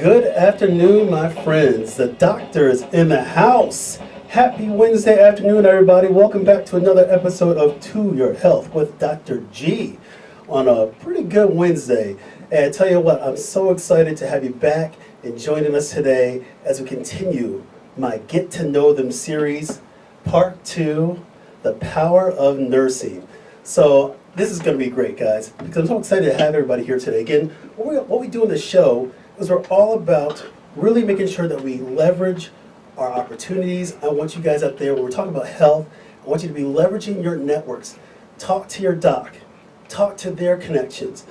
Good afternoon, my friends. The doctor is in the house. Happy Wednesday afternoon, everybody. Welcome back to another episode of To Your Health with Dr. G on a pretty good Wednesday. And I tell you what, I'm so excited to have you back and joining us today as we continue my Get to Know Them series, Part 2, The Power of Nursing. So this is going to be great, guys, because I'm so excited to have everybody here today. Again, what we do in this show is we're all about really making sure that we leverage our opportunities. I want you guys out there, when we're talking about health, I want you to be leveraging your networks. Talk to your doc. Talk to their connections.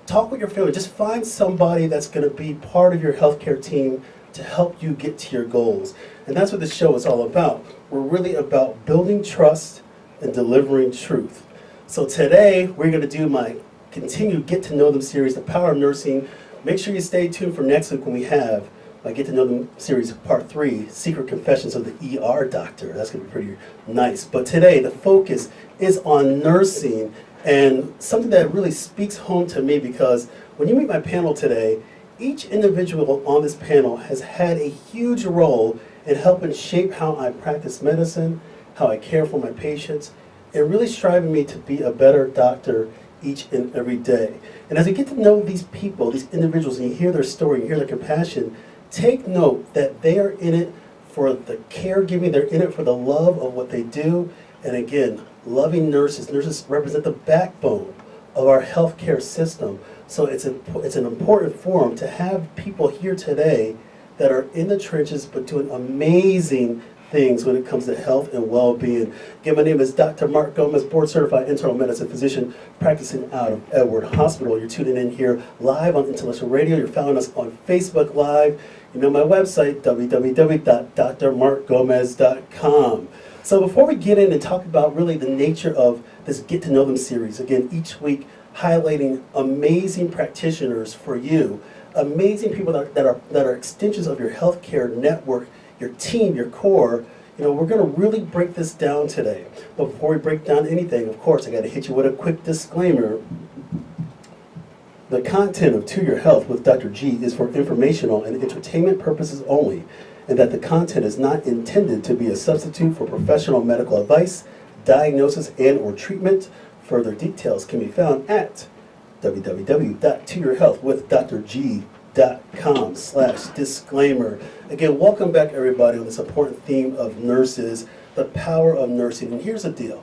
Talk with your family. Just find somebody that's going to be part of your healthcare team to help you get to your goals. And that's what this show is all about. We're really about building trust and delivering truth. So today, we're going to do my continued Get to Know Them series, The Power of Nursing. Make sure you stay tuned for next week when we have my Get to Know Them series, Part 3, Secret Confessions of the ER Doctor. That's going to be pretty nice. But today, the focus is on nursing, and something that really speaks home to me, because when you meet my panel today, each individual on this panel has had a huge role in helping shape how I practice medicine, how I care for my patients, and really striving me to be a better doctor each and every day. And as we get to know these people, these individuals, and you hear their story, you hear their compassion, take note that they are in it for the caregiving, they're in it for the love of what they do. And again, loving nurses. Nurses represent the backbone of our healthcare system. So it's an important forum to have people here today that are in the trenches but doing amazing things when it comes to health and well-being. Again, my name is Dr. Mark Gomez, board-certified internal medicine physician practicing out of Edward Hospital. You're tuning in here live on Intellectual Radio. You're following us on Facebook Live. You know my website, www.drmarkgomez.com. So before we get in and talk about really the nature of this Get to Know Them series, again, each week highlighting amazing practitioners for you, amazing people that are extensions of your healthcare network, your team, your core. You know, we're going to really break this down today. But before we break down anything, of course, I got to hit you with a quick disclaimer. The content of To Your Health with Dr. G is for informational and entertainment purposes only, and that the content is not intended to be a substitute for professional medical advice, diagnosis, and or treatment. Further details can be found at www.toyourhealthwithdrg.com/disclaimer. Again, welcome back everybody on this important theme of nurses, the power of nursing. And here's the deal.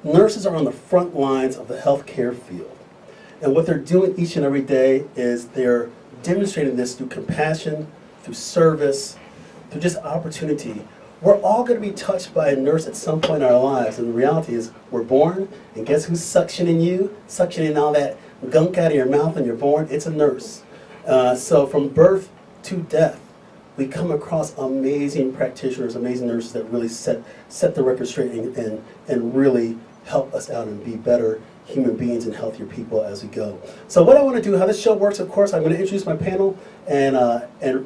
Nurses are on the front lines of the healthcare field. And what they're doing each and every day is they're demonstrating this through compassion, through service, through just opportunity. We're all going to be touched by a nurse at some point in our lives. And the reality is we're born, and guess who's suctioning you? Suctioning all that gunk out of your mouth when you're born? It's a nurse. So from birth to death, we come across amazing practitioners, amazing nurses that really set the record straight and really help us out and be better human beings and healthier people as we go. So what I want to do, how this show works, of course, I'm going to introduce my panel, and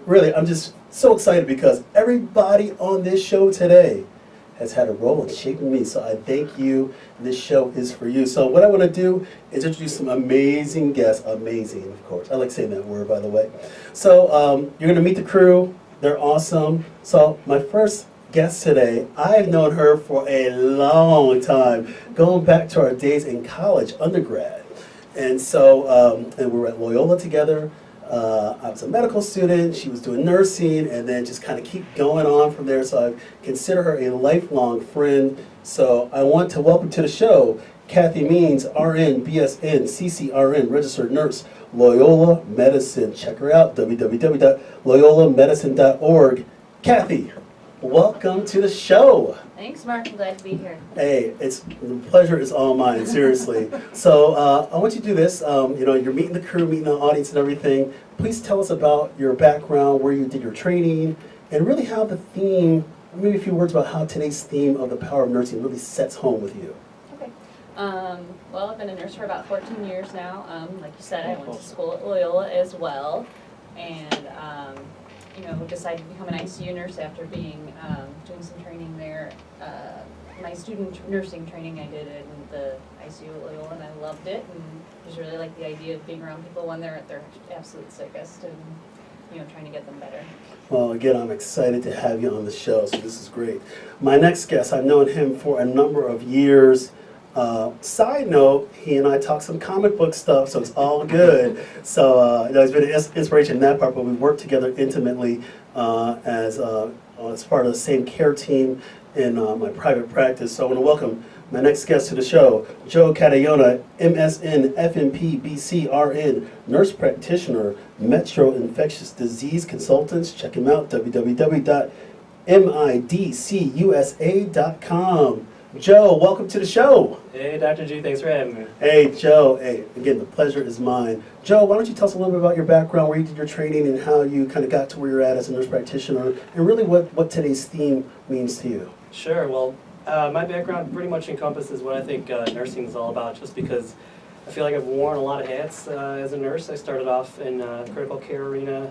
really I'm just so excited because everybody on this show today has had a role in shaping me. So I thank you. This show is for you. So what I want to do is introduce some amazing guests. Amazing, of course. I like saying that word, by the way. So you're going to meet the crew. They're awesome. So my first guest today, I've known her for a long time, going back to our days in college, undergrad. And so, and we were at Loyola together. I was a medical student, she was doing nursing, and then just kind of keep going on from there. So I consider her a lifelong friend. So I want to welcome to the show Kathy Means, RN, BSN, CCRN, registered nurse, Loyola Medicine. Check her out, www.loyolamedicine.org. Kathy, welcome to the show. Thanks, Mark. I'm glad to be here. Hey, the pleasure is all mine, seriously. So I want you to do this. You know, you're meeting the crew, meeting the audience and everything. Please tell us about your background, where you did your training, and really how the theme, maybe a few words about how today's theme of the power of nursing really sets home with you. Okay. Well, I've been a nurse for about 14 years now. Like you said, I went to school at Loyola as well, and you know, decided to become an ICU nurse after being doing some training there. My student nursing training I did in the ICU at Loyola, and I loved it, and just really like the idea of being around people when they're at their absolute sickest. And trying to get them better. Well, again, I'm excited to have you on the show, so this is great. My next guest, I've known him for a number of years. Side note, he and I talk some comic book stuff, so it's all good. So he's been an inspiration in that part, but we work together intimately as part of the same care team in my private practice. So I want to welcome my next guest to the show, Joe Cadayona, MSN, FNP-BC, RN, nurse practitioner, Metro Infectious Disease Consultants. Check him out, www.midcusa.com. Joe, welcome to the show. Hey, Dr. G, thanks for having me. Hey, Joe. Hey, again, the pleasure is mine. Joe, why don't you tell us a little bit about your background, where you did your training, and how you kind of got to where you're at as a nurse practitioner, and really what today's theme means to you. Sure. Well, my background pretty much encompasses what I think nursing is all about, just because I feel like I've worn a lot of hats as a nurse. I started off in critical care arena,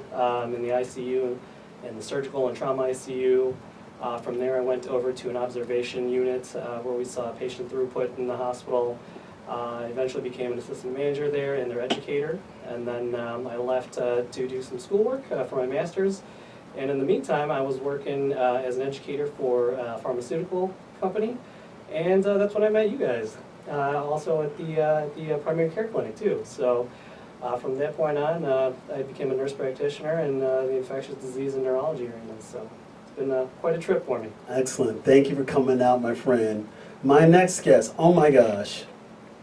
in the ICU, and the surgical and trauma ICU. From there I went over to an observation unit where we saw patient throughput in the hospital. I eventually became an assistant manager there and their educator, and then I left to do some schoolwork for my master's. And in the meantime, I was working as an educator for a pharmaceutical company, and that's when I met you guys, also at the primary care clinic too. So from that point on, I became a nurse practitioner in the infectious disease and neurology arena. So it's been quite a trip for me. Excellent. Thank you for coming out, my friend. My next guest, oh my gosh,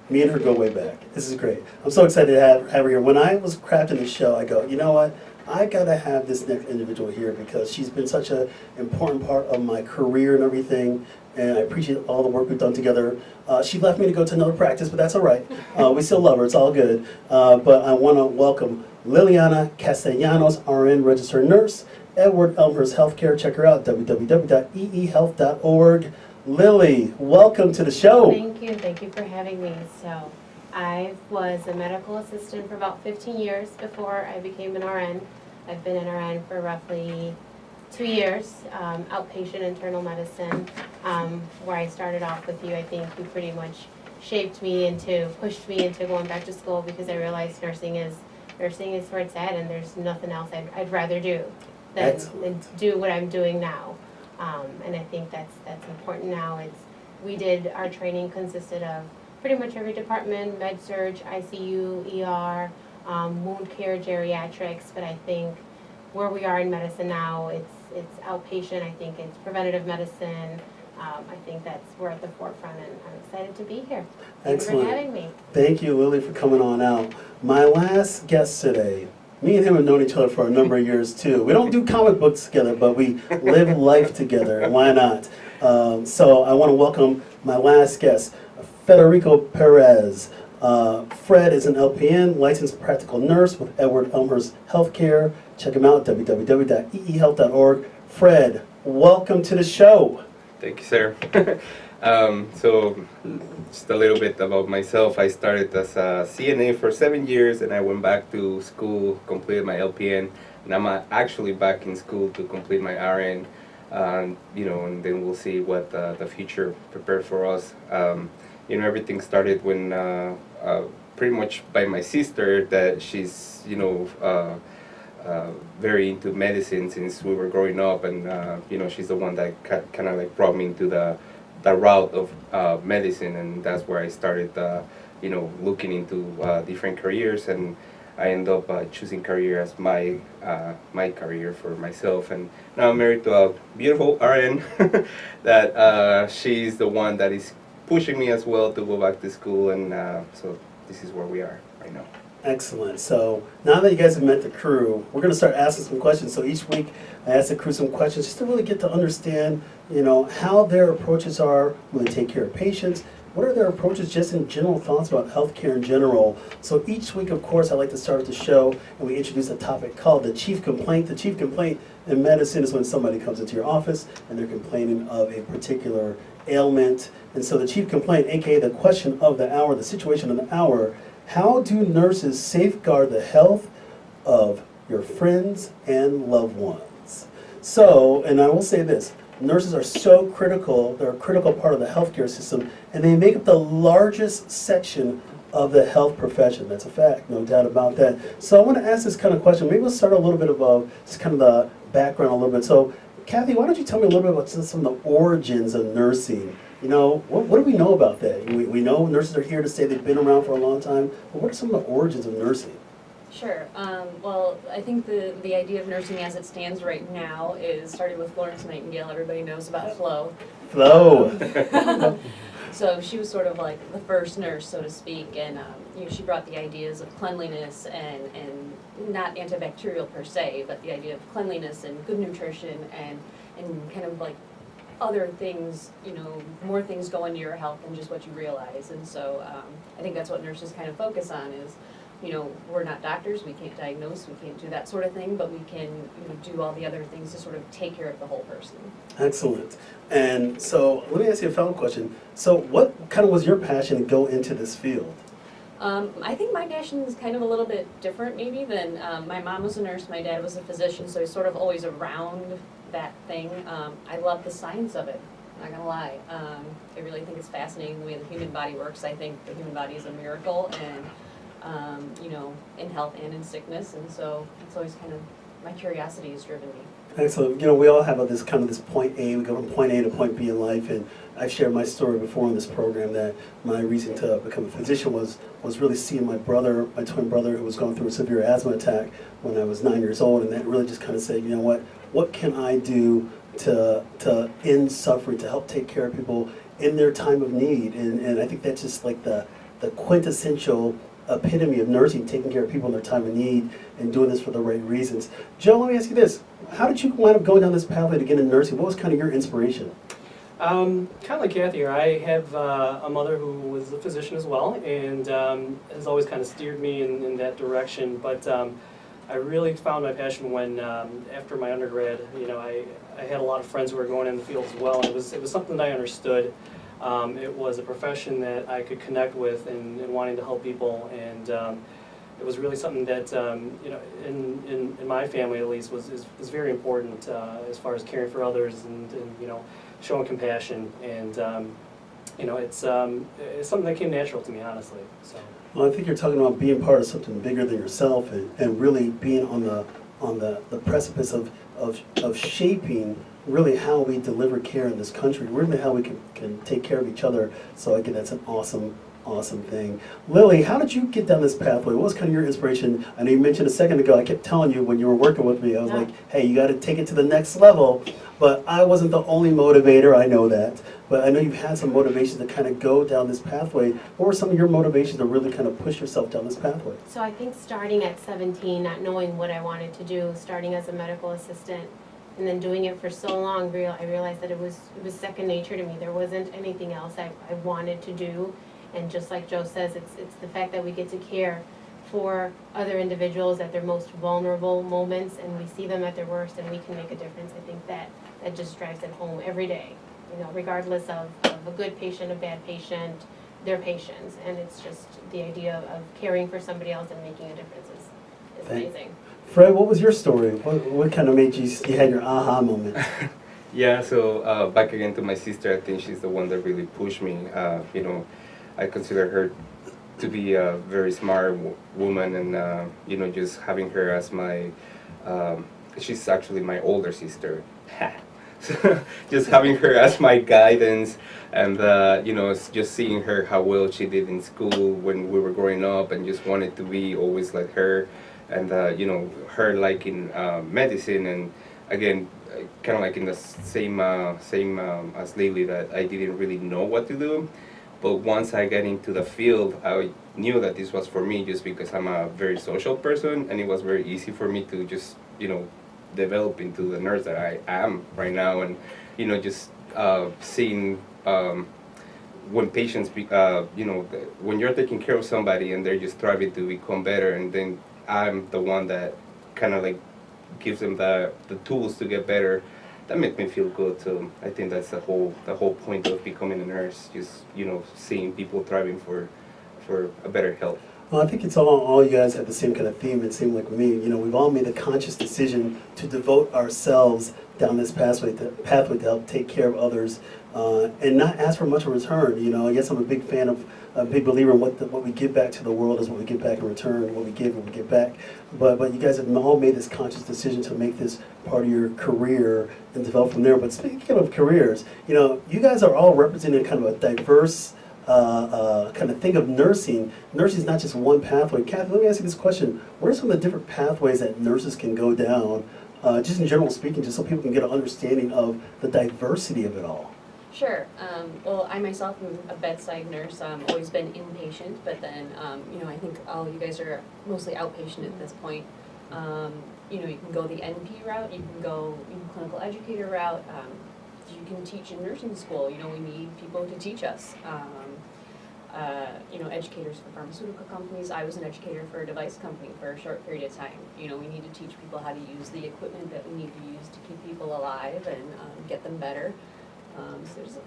me and her go way back. This is great. I'm so excited to have her here. When I was crafting the show, I go, you know what? I gotta have this next individual here because she's been such an important part of my career and everything, and I appreciate all the work we've done together. She left me to go to another practice, but that's all right. We still love her, it's all good. But I wanna welcome Liliana Castellanos, RN, registered nurse, Edward-Elmhurst Healthcare. Check her out, www.eehealth.org. Lily, welcome to the show. Thank you for having me. So I was a medical assistant for about 15 years before I became an RN. I've been an RN for roughly 2 years, outpatient internal medicine, where I started off with you. I think you pretty much pushed me into going back to school because I realized nursing is where it's at, and there's nothing else I'd rather do than do what I'm doing now. And I think that's important now. Our training consisted of pretty much every department, med-surg, ICU, ER, wound care, geriatrics, but I think where we are in medicine now, it's outpatient. I think it's preventative medicine. I think we're at the forefront, and I'm excited to be here. Thanks for having me. Thank you, Lily, for coming on out. My last guest today, me and him have known each other for a number of years too. We don't do comic books together, but we live life together, and why not? So I want to welcome my last guest, Federico Perez. Fred is an LPN, licensed practical nurse with Edward-Elmhurst Healthcare. Check him out, www.eehealth.org. Fred, welcome to the show. Thank you, sir. So just a little bit about myself. I started as a CNA for 7 years, and I went back to school, completed my LPN, and I'm actually back in school to complete my RN. And then we'll see what the future prepares for us. Everything started when pretty much by my sister, that she's very into medicine since we were growing up, and she's the one that kind of like brought me into the route of medicine, and that's where I started looking into different careers, and I ended up choosing career as my career for myself. And now I'm married to a beautiful RN that she's the one that is pushing me as well to go back to school, and so this is where we are right now. Excellent. So now that you guys have met the crew, we're going to start asking some questions. So each week I ask the crew some questions just to really get to understand, how their approaches are when they take care of patients. What are their approaches just in general thoughts about healthcare in general? So each week, of course, I like to start with the show, and we introduce a topic called the chief complaint. The chief complaint in medicine is when somebody comes into your office and they're complaining of a particular ailment. And so the chief complaint, aka the question of the hour, the situation of the hour: how do nurses safeguard the health of your friends and loved ones? So, and I will say this, nurses are so critical, they're a critical part of the healthcare system, and they make up the largest section of the health profession. That's a fact, no doubt about that. So I want to ask this kind of question. Maybe we'll start a little bit about just kind of the background a little bit. So Kathy, why don't you tell me a little bit about some of the origins of nursing? You know, what do we know about that? We know nurses are here to stay. They've been around for a long time. But what are some of the origins of nursing? Sure. Well, I think the idea of nursing as it stands right now is started with Florence Nightingale. Everybody knows about Flo. Flo. So she was sort of like the first nurse, so to speak, and you know, she brought the ideas of cleanliness and not antibacterial per se, but the idea of cleanliness and good nutrition and kind of like other things, you know, more things go into your health than just what you realize. And so I think that's what nurses kind of focus on is, you know, we're not doctors, we can't diagnose, we can't do that sort of thing, but we can, you know, do all the other things to sort of take care of the whole person. Excellent. And so let me ask you a final question. So what kind of was your passion to go into this field? I think my passion is kind of a little bit different maybe than, my mom was a nurse, my dad was a physician, so he's sort of always around that thing. I love the science of it, not gonna lie. I really think it's fascinating the way the human body works. I think the human body is a miracle and, you know, in health and in sickness, and so it's always kind of, my curiosity has driven me. Excellent. You know, we all have this point A. We go from point A to point B in life, and I've shared my story before in this program that my reason to become a physician was really seeing my brother, my twin brother, who was going through a severe asthma attack when I was 9 years old, and that really just kind of said, you know what can I do to end suffering, to help take care of people in their time of need, and I think that's just like the quintessential epitome of nursing, taking care of people in their time of need and doing this for the right reasons. Joe, let me ask you this. How did you wind up going down this pathway to get into nursing? What was kind of your inspiration? Kind of like Kathy here, I have a mother who was a physician as well, and has always kind of steered me in that direction. But I really found my passion when, after my undergrad, you know, I had a lot of friends who were going in the field as well, and it was something that I understood. It was a profession that I could connect with and wanting to help people, and it was really something that, you know, in my family at least, was very important as far as caring for others and you know, showing compassion, and you know, it's something that came natural to me, honestly. So. Well, I think you're talking about being part of something bigger than yourself, and really being on the precipice of shaping really how we deliver care in this country, really how we can take care of each other. So again, that's an awesome thing. Lily, how did you get down this pathway? What was kind of your inspiration? I know you mentioned a second ago, I kept telling you when you were working with me, I was like, hey, you got to take it to the next level. But I wasn't the only motivator, I know that. But I know you've had some motivation to kind of go down this pathway. What were some of your motivations to really kind of push yourself down this pathway? So I think starting at 17, not knowing what I wanted to do, starting as a medical assistant, and then doing it for so long, I realized that it was second nature to me. There wasn't anything else I wanted to do. And just like Joe says, it's the fact that we get to care for other individuals at their most vulnerable moments, and we see them at their worst, and we can make a difference. I think that just drives it home every day, you know, regardless of a good patient, a bad patient, their patients. And it's just the idea of caring for somebody else and making a difference is amazing. Fred, what was your story? What kind of made you had your aha moment? Yeah, so back again to my sister, I think she's the one that really pushed me. You know, I consider her to be a very smart woman, and you know, just having her as my, she's actually my older sister. So just having her as my guidance, and you know, just seeing her how well she did in school when we were growing up, and just wanted to be always like her, and you know, her like in medicine, and again, kind of like in the same as Lily, that I didn't really know what to do. But once I got into the field, I knew that this was for me, just because I'm a very social person, and it was very easy for me to just, you know, develop into the nurse that I am right now. And you know, just seeing when patients, you know, when you're taking care of somebody and they're just striving to become better, and then I'm the one that kind of like gives them the tools to get better, that makes me feel good. So I think that's the whole point of becoming a nurse, just, you know, seeing people thriving for a better health. Well, I think it's all you guys have the same kind of theme. It seemed like me. You know, we've all made a conscious decision to devote ourselves down this pathway to help take care of others, and not ask for much in return. You know, I guess I'm a big fan of, a big believer in what we give back to the world is what we get back in return. What we give, what we get back. But you guys have all made this conscious decision to make this part of your career and develop from there. But speaking of careers, you know, you guys are all representing kind of a diverse kind of thing of nursing. Nursing is not just one pathway. Kathy, let me ask you this question. What are some of the different pathways that nurses can go down, just in general speaking, just so people can get an understanding of the diversity of it all? Sure. Well, I myself am a bedside nurse. Always been inpatient, but then, you know, I think all you guys are mostly outpatient at this point. You know, you can go the NP route, you can go clinical educator route. You can teach in nursing school. You know, we need people to teach us. You know, educators for pharmaceutical companies. I was an educator for a device company for a short period of time. You know, we need to teach people how to use the equipment that we need to use to keep people alive and get them better. So there's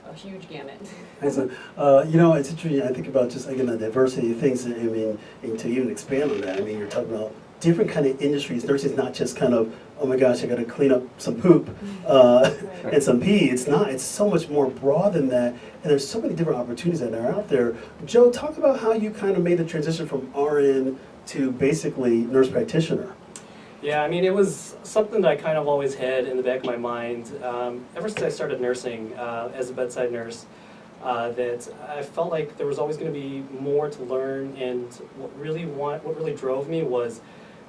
a huge gamut. You know, it's interesting. I think about just, again, the diversity of things. I mean, and to even expand on that, I mean, you're talking about different kind of industries. Nursing is not just kind of, oh my gosh, I got to clean up some poop and some pee. It's not. It's so much more broad than that. And there's so many different opportunities that are out there. Joe, talk about how you kind of made the transition from RN to basically nurse practitioner. Yeah, I mean, it was something that I kind of always had in the back of my mind ever since I started nursing as a bedside nurse. That I felt like there was always going to be more to learn, and what really drove me was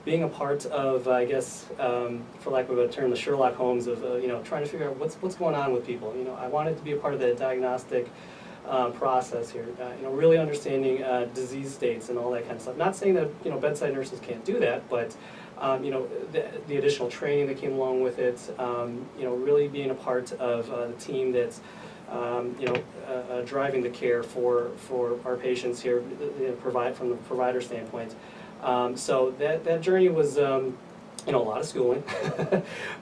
being a part of, I guess, for lack of a term, the Sherlock Holmes of you know, trying to figure out what's going on with people. You know, I wanted to be a part of the diagnostic process here. You know, really understanding disease states and all that kind of stuff. Not saying that, you know, bedside nurses can't do that, but you know, the additional training that came along with it. You know, really being a part of the team that's you know, driving the care for our patients here, from the provider standpoint. So that journey was, you know, a lot of schooling,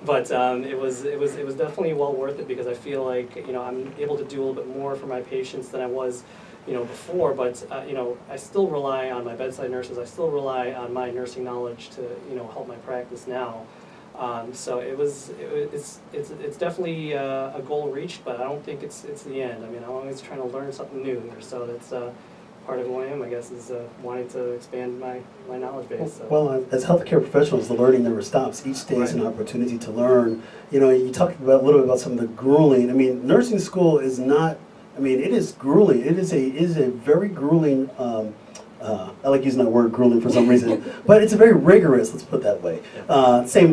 but it was definitely well worth it, because I feel like, you know, I'm able to do a little bit more for my patients than I was, you know, before. But you know, I still rely on my bedside nurses. I still rely on my nursing knowledge to, you know, help my practice now. So it's definitely a goal reached, but I don't think it's the end. I mean, I'm always trying to learn something new here, so that's part of who I am, I guess, is wanting to expand my knowledge base. So. Well, as healthcare professionals, the learning never stops. Each day is an opportunity to learn. You know, you talked about a little bit about some of the grueling. I mean, nursing school is not. I mean, it is grueling. It is a very grueling. I like using that word grueling for some reason, but it's a very rigorous. Let's put it that way.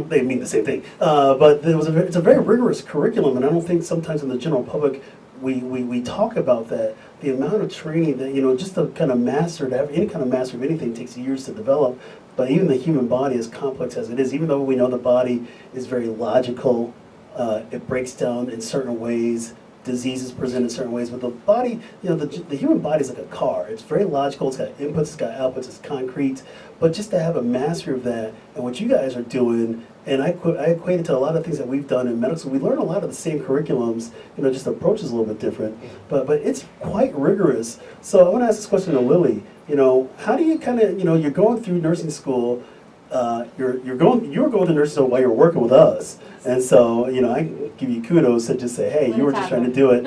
They mean the same thing. But it's a very rigorous curriculum, and I don't think sometimes in the general public we talk about that. The amount of training that, you know, just to kind of master, to have any kind of master of anything takes years to develop. But even the human body, as complex as it is, even though we know the body is very logical, it breaks down in certain ways. Diseases present in certain ways, but the body, you know, the human body is like a car. It's very logical. It's got inputs, it's got outputs, it's concrete. But just to have a mastery of that, and what you guys are doing, and I equate it to a lot of things that we've done in medical school. We learn a lot of the same curriculums, you know, just the approach is a little bit different, but it's quite rigorous. So I want to ask this question to Lily. You know, how do you kind of, you know, you're going through nursing school. You were going to nursing school while you're working with us, and so, you know, I give you kudos to just say, hey, you were just trying to do it.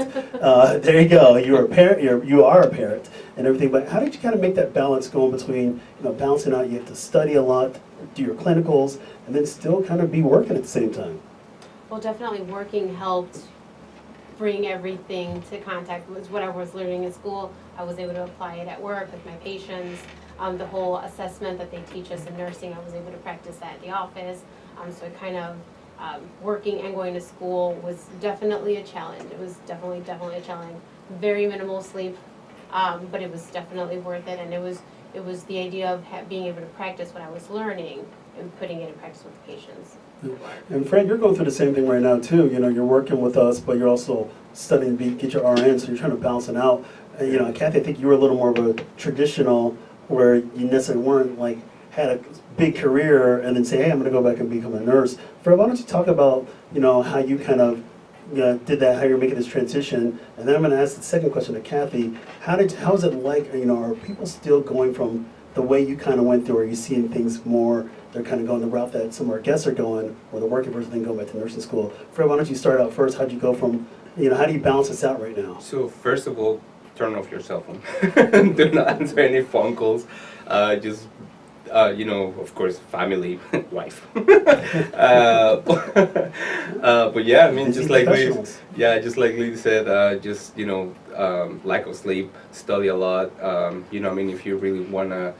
There you go. You're a parent. You are a parent and everything. But how did you kind of make that balance going between, you know, balancing out? You have to study a lot, do your clinicals, and then still kind of be working at the same time. Well, definitely working helped bring everything to contact with what I was learning in school. I was able to apply it at work with my patients. The whole assessment that they teach us in nursing, I was able to practice that at the office. So it kind of working and going to school was definitely a challenge. It was definitely a challenge. Very minimal sleep, but it was definitely worth it. And it was the idea of being able to practice what I was learning and putting it in practice with patients. And Fred, you're going through the same thing right now too. You know, you're working with us, but you're also studying to get your RN, so you're trying to balance it out. You know, Kathy, I think you were a little more of a traditional, where you necessarily weren't like had a big career and then say, hey, I'm going to go back and become a nurse. Fred, why don't you talk about, you know, how you kind of did that, how you're making this transition, and then I'm going to ask the second question to Kathy. How is it like? Are people still going from the way you kind of went through? Are you seeing things more? They're kind of going the route that some of our guests are going, or the working person then go back to nursing school. Fred, why don't you start out first? How'd you go from? How do you balance this out right now? So first of all, turn off your cell phone. Do not answer any phone calls. Just of course, family, wife. But yeah, I mean, just like Lee said, lack of sleep, study a lot. If you really wanna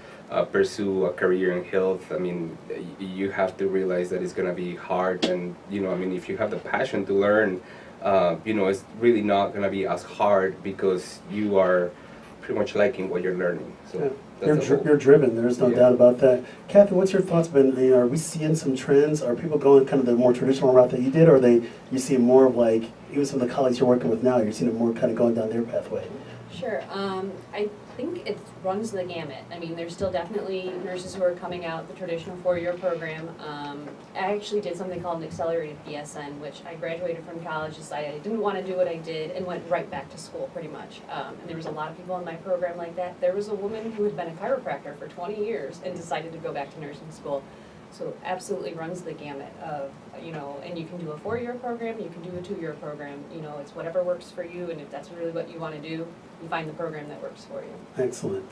pursue a career in health, I mean, you have to realize that it's gonna be hard, and if you have the passion to learn, it's really not gonna be as hard because you are pretty much liking what you're learning. So. Yeah. You're driven, there's no doubt about that. Kathy, what's your thoughts been? Are we seeing some trends? Are people going kind of the more traditional route that you did, or you see more of like, even some of the colleagues you're working with now, you're seeing it more kind of going down their pathway? Sure. I think it runs the gamut. I mean, there's still definitely nurses who are coming out the traditional 4-year program. I actually did something called an accelerated BSN, which I graduated from college, decided I didn't want to do what I did, and went right back to school pretty much. And there was a lot of people in my program like that. There was a woman who had been a chiropractor for 20 years and decided to go back to nursing school. So absolutely runs the gamut of, and you can do a 4-year program, you can do a 2-year program, it's whatever works for you, and if that's really what you want to do, you find the program that works for you. Excellent.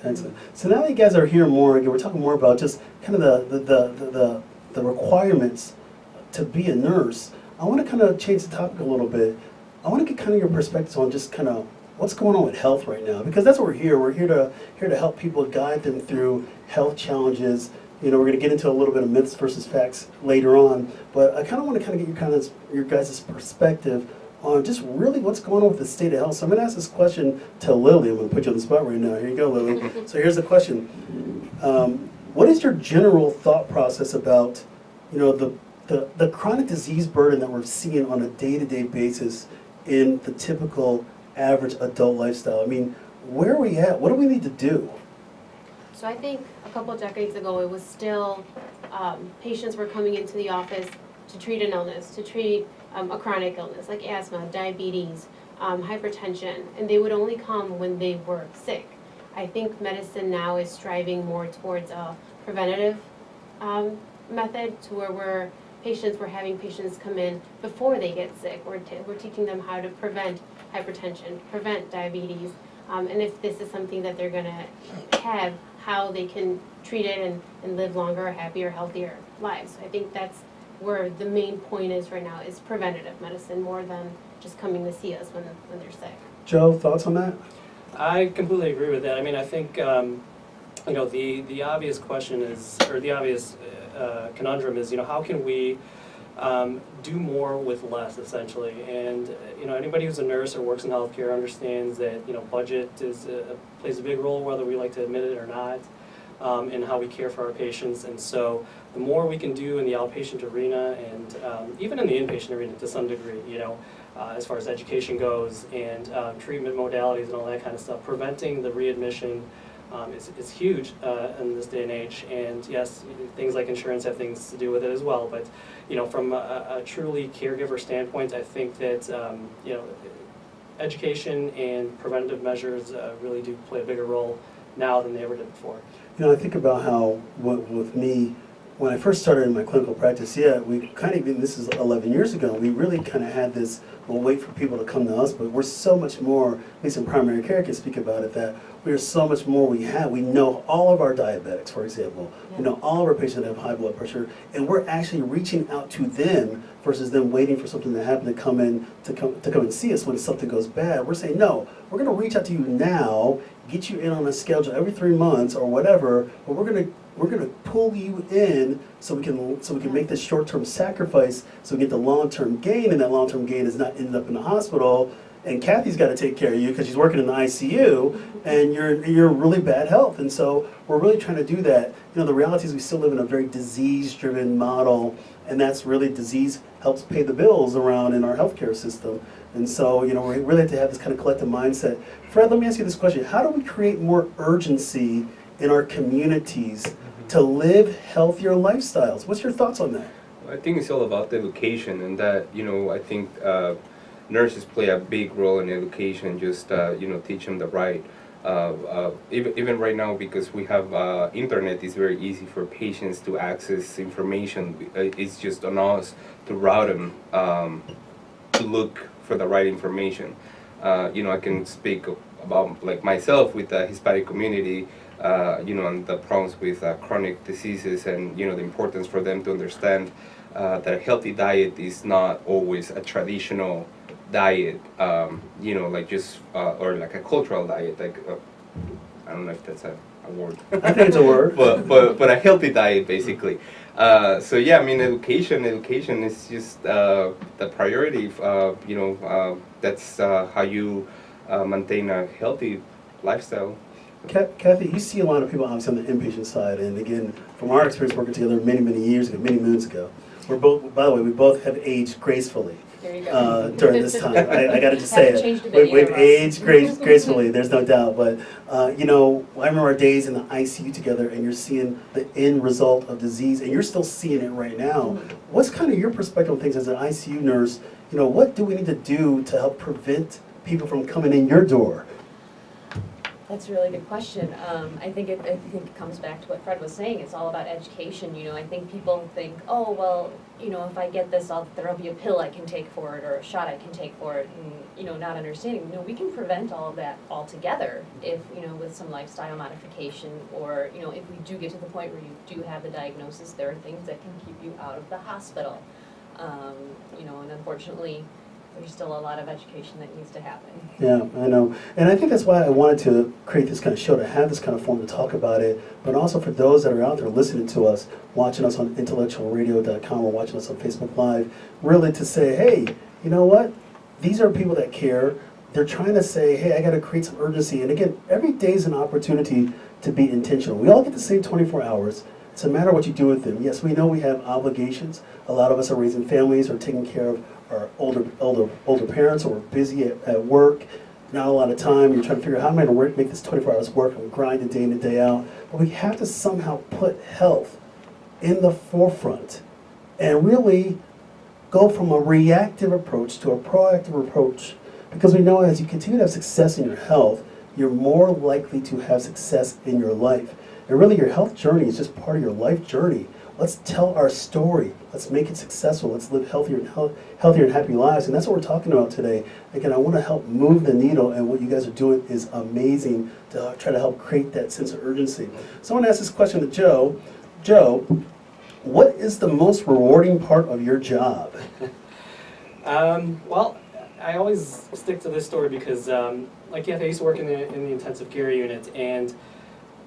So now that you guys are here more, we're talking more about just kind of the requirements to be a nurse. I want to kind of change the topic a little bit. I want to get kind of your perspectives on just kind of what's going on with health right now, because that's what we're here. We're here to help people, guide them through health challenges. We're going to get into a little bit of myths versus facts later on, but I kind of want to get your guys' perspective on just really what's going on with the state of health. So I'm going to ask this question to Lily. I'm going to put you on the spot right now. Here you go, Lily. So here's the question. What is your general thought process about, the chronic disease burden that we're seeing on a day-to-day basis in the typical average adult lifestyle? I mean, where are we at? What do we need to do? So I think a couple decades ago, it was still patients were coming into the office to treat an illness, to treat a chronic illness like asthma, diabetes, hypertension, and they would only come when they were sick. I think medicine now is striving more towards a preventative method, to where we're having patients come in before they get sick. We're teaching them how to prevent hypertension, prevent diabetes, and if this is something that they're going to have, how they can treat it and live longer, happier, healthier lives. I think that's where the main point is right now, is preventative medicine more than just coming to see us when they're sick. Joe, thoughts on that? I completely agree with that. I mean, I think the obvious question is, or the obvious conundrum is, how can we do more with less, essentially? And anybody who's a nurse or works in healthcare understands that budget plays a big role, whether we like to admit it or not, in how we care for our patients. And so the more we can do in the outpatient arena, and even in the inpatient arena to some degree, as far as education goes, and treatment modalities and all that kind of stuff, preventing the readmission is huge in this day and age. And yes, things like insurance have things to do with it as well. But from a truly caregiver standpoint, I think that education and preventative measures really do play a bigger role now than they ever did before. I think about how with me, when I first started in my clinical practice, we kind of, this is 11 years ago, we really kind of had this, we'll wait for people to come to us, but we're so much more, at least in primary care I can speak about it, that we are so much more we know all of our diabetics, for example. Yeah. We know all of our patients that have high blood pressure, and we're actually reaching out to them versus them waiting for something to happen to come and see us when something goes bad. We're saying, no, we're going to reach out to you now, get you in on a schedule every 3 months or whatever, but we're going to pull you in so we can make this short-term sacrifice so we get the long-term gain, and that long-term gain is not ending up in the hospital. And Kathy's got to take care of you because she's working in the ICU, and you're in really bad health. And so we're really trying to do that. The reality is we still live in a very disease-driven model, and that's really disease helps pay the bills around in our healthcare system. And so, we really have to have this kind of collective mindset. Fred, let me ask you this question. How do we create more urgency in our communities to live healthier lifestyles? What's your thoughts on that? I think it's all about the education, and that, I think nurses play a big role in education, just teach them the right. Even right now, because we have internet, it's very easy for patients to access information. It's just on us to route them to look for the right information. I can speak about like myself with the Hispanic community, and the problems with chronic diseases, and the importance for them to understand that a healthy diet is not always a traditional diet, like just or like a cultural diet, like I don't know if that's a word. I think it's a word. but a healthy diet basically. So yeah, I mean education is just the priority. That's how you maintain a healthy lifestyle. Kathy, you see a lot of people obviously on the inpatient side, and again, from our experience working together many years ago, many moons ago, we're both, by the way, we both have aged gracefully. There you go. During this time. I got to just say Haven't changed a it. bit We've either of us. aged gracefully, there's no doubt. But, I remember our days in the ICU together, and you're seeing the end result of disease, and you're still seeing it right now. What's kind of your perspective on things as an ICU nurse? What do we need to do to help prevent people from coming in your door? That's a really good question. I think it comes back to what Fred was saying. It's all about education. I think people think, oh, well, if I get this, there'll be a pill I can take for it or a shot I can take for it, and not understanding. We can prevent all of that altogether if with some lifestyle modification, or if we do get to the point where you do have the diagnosis, there are things that can keep you out of the hospital. And unfortunately, there's still a lot of education that needs to happen. Yeah, I know. And I think that's why I wanted to create this kind of show, to have this kind of forum to talk about it, but also for those that are out there listening to us, watching us on intellectualradio.com or watching us on Facebook Live, really to say, hey, you know what? These are people that care. They're trying to say, hey, I got to create some urgency. And again, every day is an opportunity to be intentional. We all get the same 24 hours. It's a matter of what you do with them. Yes, we know we have obligations. A lot of us are raising families or taking care of our older parents, or we're busy at work, not a lot of time. You're trying to figure out how am I going to make this 24 hours work. I'm grinding day in and day out. But we have to somehow put health in the forefront and really go from a reactive approach to a proactive approach, because we know as you continue to have success in your health, you're more likely to have success in your life. And really your health journey is just part of your life journey. Let's tell our story. Let's make it successful. Let's live healthier and happy lives. And that's what we're talking about today. Again, I want to help move the needle, and what you guys are doing is amazing to try to help create that sense of urgency. So I want to ask this question to Joe. Joe, what is the most rewarding part of your job? Well, I always stick to this story because, like I used to work in the intensive care unit, and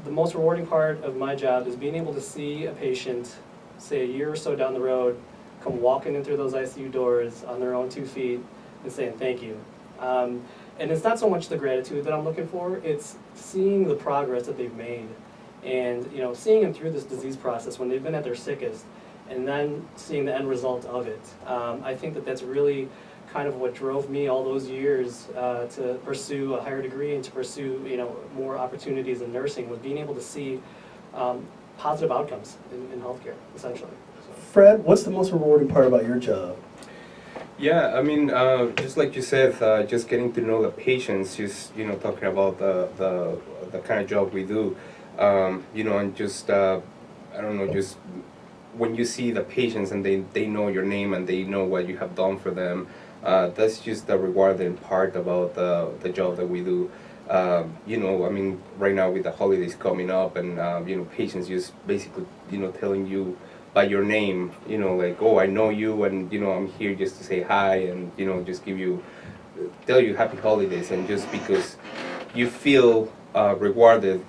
the most rewarding part of my job is being able to see a patient, say a year or so down the road, come walking in through those ICU doors on their own 2 feet and saying thank you. And it's not so much the gratitude that I'm looking for, it's seeing the progress that they've made, and seeing them through this disease process when they've been at their sickest, and then seeing the end result of it. I think that that's really kind of what drove me all those years to pursue a higher degree and to pursue more opportunities in nursing, was being able to see positive outcomes in healthcare, essentially. Fred, what's the most rewarding part about your job? Yeah, I mean, just like you said, just getting to know the patients, just talking about the kind of job we do, and just I don't know, just when you see the patients and they know your name and they know what you have done for them. That's just the rewarding part about the job that we do. I mean, right now with the holidays coming up, and patients just basically telling you by your name, like, oh, I know you, and I'm here just to say hi, and just tell you happy holidays, and just because you feel rewarded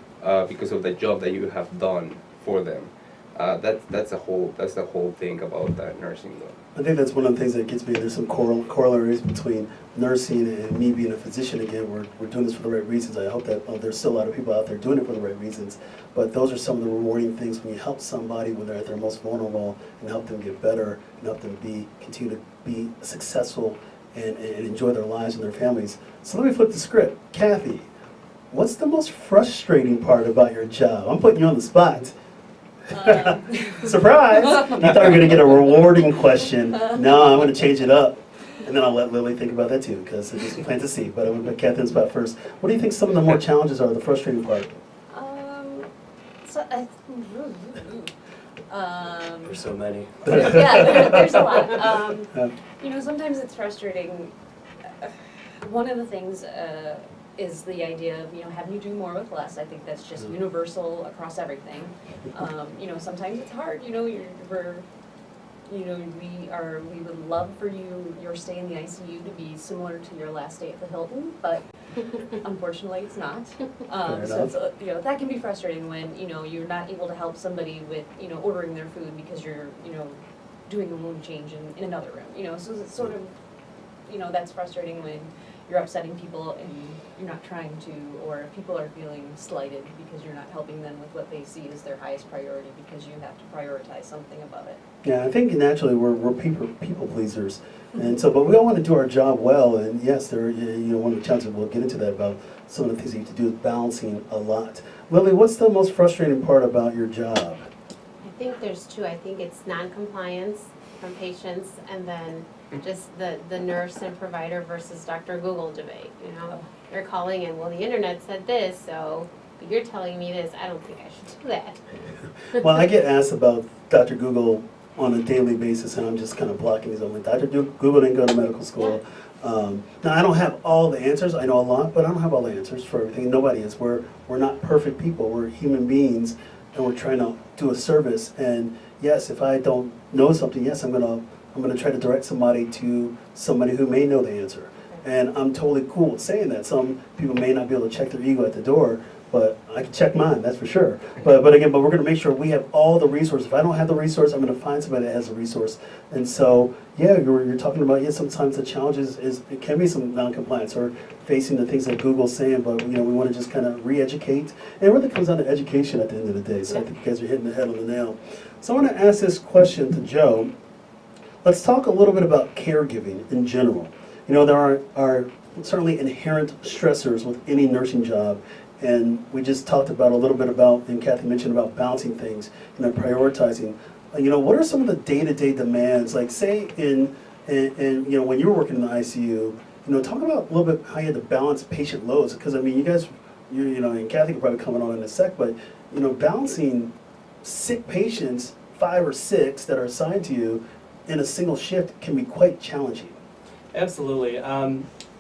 because of the job that you have done for them. That's the whole thing about that nursing though. I think that's one of the things that gets me. There's some corollaries between nursing and me being a physician. Again, we're doing this for the right reasons. I hope that there's still a lot of people out there doing it for the right reasons. But those are some of the rewarding things when you help somebody when they're at their most vulnerable and help them get better and help them continue to be successful and enjoy their lives and their families. So let me flip the script. Kathy, what's the most frustrating part about your job? I'm putting you on the spot. Surprise! You thought you were going to get a rewarding question. No, I'm going to change it up. And then I'll let Lily think about that too, because I just plant to see. But I'm going to put Kathy on the spot first. What do you think some of the more challenges are, the frustrating part? There's so many. Yeah, there's a lot. Sometimes it's frustrating. One of the things is the idea of, having you do more with less. I think that's just universal across everything. Sometimes it's hard, we would love for your stay in the ICU to be similar to your last stay at the Hilton, but unfortunately it's not. So it's, that can be frustrating when, you're not able to help somebody with, ordering their food because you're, doing a wound change in another room, so it's sort of, that's frustrating when you're upsetting people and you're not trying to, or if people are feeling slighted because you're not helping them with what they see as their highest priority because you have to prioritize something above it. Yeah, I think naturally we're people pleasers, and so, but we all want to do our job well, and yes, there, one of the challenges, we'll get into that about some of the things that you have to do is balancing a lot. Lily, what's the most frustrating part about your job? I think there's two. I think it's non-compliance from patients, and then just the nurse and provider versus Dr. Google debate, They're calling in, well, the internet said this, so you're telling me this, I don't think I should do that. Well, I get asked about Dr. Google on a daily basis, and I'm just kind of blocking these. I'm like, Dr. Google didn't go to medical school. Now, I don't have all the answers. I know a lot, but I don't have all the answers for everything. Nobody is. We're not perfect people. We're human beings, and we're trying to do a service. And yes, if I don't know something, yes, I'm gonna try to direct somebody to somebody who may know the answer. And I'm totally cool with saying that. Some people may not be able to check their ego at the door, but I can check mine, that's for sure. But we're going to make sure we have all the resources. If I don't have the resource, I'm going to find somebody that has the resource. And so, yeah, you're talking about, sometimes the challenges is it can be some non-compliance or facing the things that Google's saying, but we want to just kind of re-educate. And it really comes down to education at the end of the day. So I think you guys are hitting the head on the nail. So I want to ask this question to Joe. Let's talk a little bit about caregiving in general. There are certainly inherent stressors with any nursing job, and we just talked about a little bit about, and Kathy mentioned about balancing things, prioritizing. What are some of the day-to-day demands? Like, say in when you were working in the ICU, talk about a little bit how you had to balance patient loads, because you guys, and Kathy can probably comment on it in a sec, but balancing sick patients, 5 or 6 that are assigned to you in a single shift can be quite challenging. Absolutely.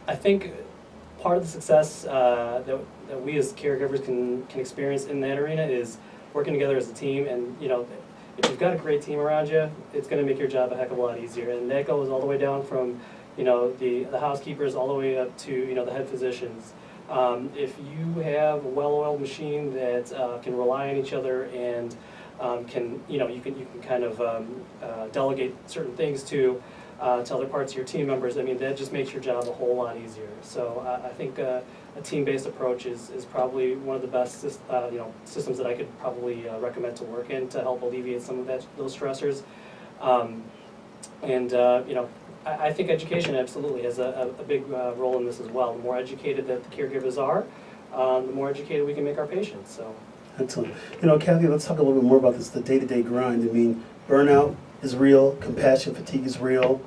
I think part of the success that we as caregivers can experience in that arena is working together as a team. And if you've got a great team around you, it's going to make your job a heck of a lot easier. And that goes all the way down from the housekeepers all the way up to the head physicians. If you have a well-oiled machine that can rely on each other and you can kind of delegate certain things to other parts of your team members, that just makes your job a whole lot easier. So I think a team-based approach is probably one of the best systems that I could probably recommend to work in to help alleviate some of those stressors. I think education absolutely has a big role in this as well. The more educated that the caregivers are, the more educated we can make our patients. So. Excellent. Kathy, let's talk a little bit more about this, the day-to-day grind. Burnout is real, compassion fatigue is real.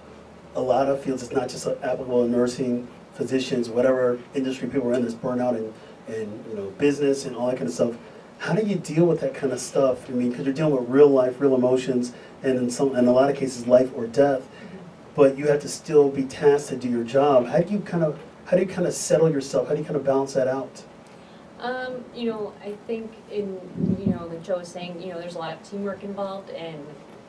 A lot of fields, it's not just applicable in nursing, physicians, whatever industry people are in, there's burnout and business and all that kind of stuff. How do you deal with that kind of stuff? Because you're dealing with real life, real emotions, and in a lot of cases, life or death. But you have to still be tasked to do your job. How do you kind of settle yourself? How do you kind of balance that out? I think like Joe was saying, there's a lot of teamwork involved, and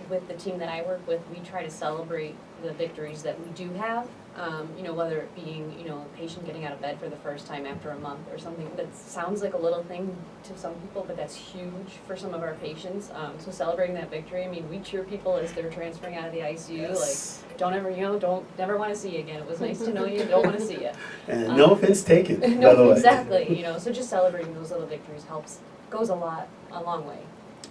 with the team that I work with, we try to celebrate the victories that we do have. Whether it being, a patient getting out of bed for the first time after a month or something that sounds like a little thing to some people, but that's huge for some of our patients. So celebrating that victory, we cheer people as they're transferring out of the ICU, Yes. like, don't never want to see you again. It was nice to know you, don't want to see you. And no offense taken, by the No, way. exactly, so just celebrating those little victories goes a long way.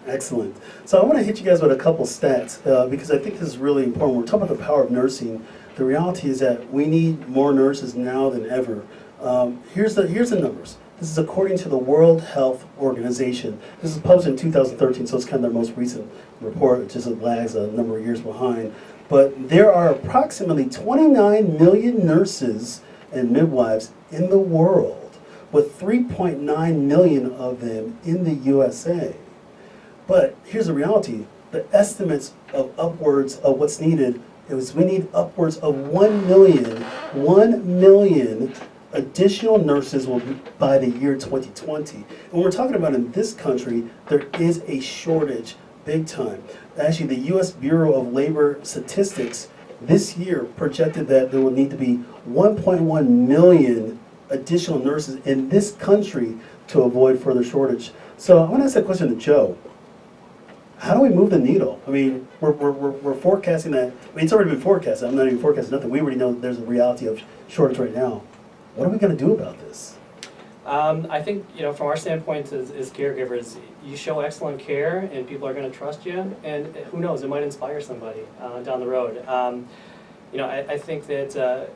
Excellent. So I want to hit you guys with a couple stats because I think this is really important. We're talking about the power of nursing. The reality is that we need more nurses now than ever. Here's the numbers. This is according to the World Health Organization. This is published in 2013, so it's kind of their most recent report. It just lags a number of years behind. But there are approximately 29 million nurses and midwives in the world, with 3.9 million of them in the USA. But here's the reality. The estimates of upwards of what's needed is we need upwards of 1 million additional nurses will be by the year 2020. And we're talking about in this country, there is a shortage big time. Actually, the U.S. Bureau of Labor Statistics this year projected that there will need to be 1.1 million additional nurses in this country to avoid further shortage. So I want to ask that question to Joe. How do we move the needle? I mean, we're forecasting that. I mean, it's already been forecasted. I'm not even forecasting nothing. We already know that there's a reality of shortage right now. What are we going to do about this? I think, from our standpoint as caregivers, you show excellent care and people are going to trust you, and who knows, it might inspire somebody down the road. I think that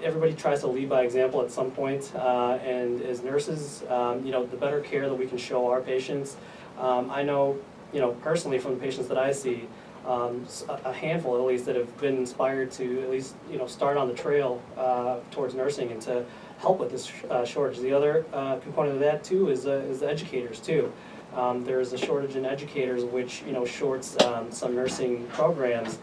everybody tries to lead by example at some point, and as nurses, the better care that we can show our patients. I know, personally from the patients that I see, a handful at least that have been inspired to at least, start on the trail towards nursing and to help with this shortage. The other component of that too is the educators too. There is a shortage in educators, which shorts some nursing programs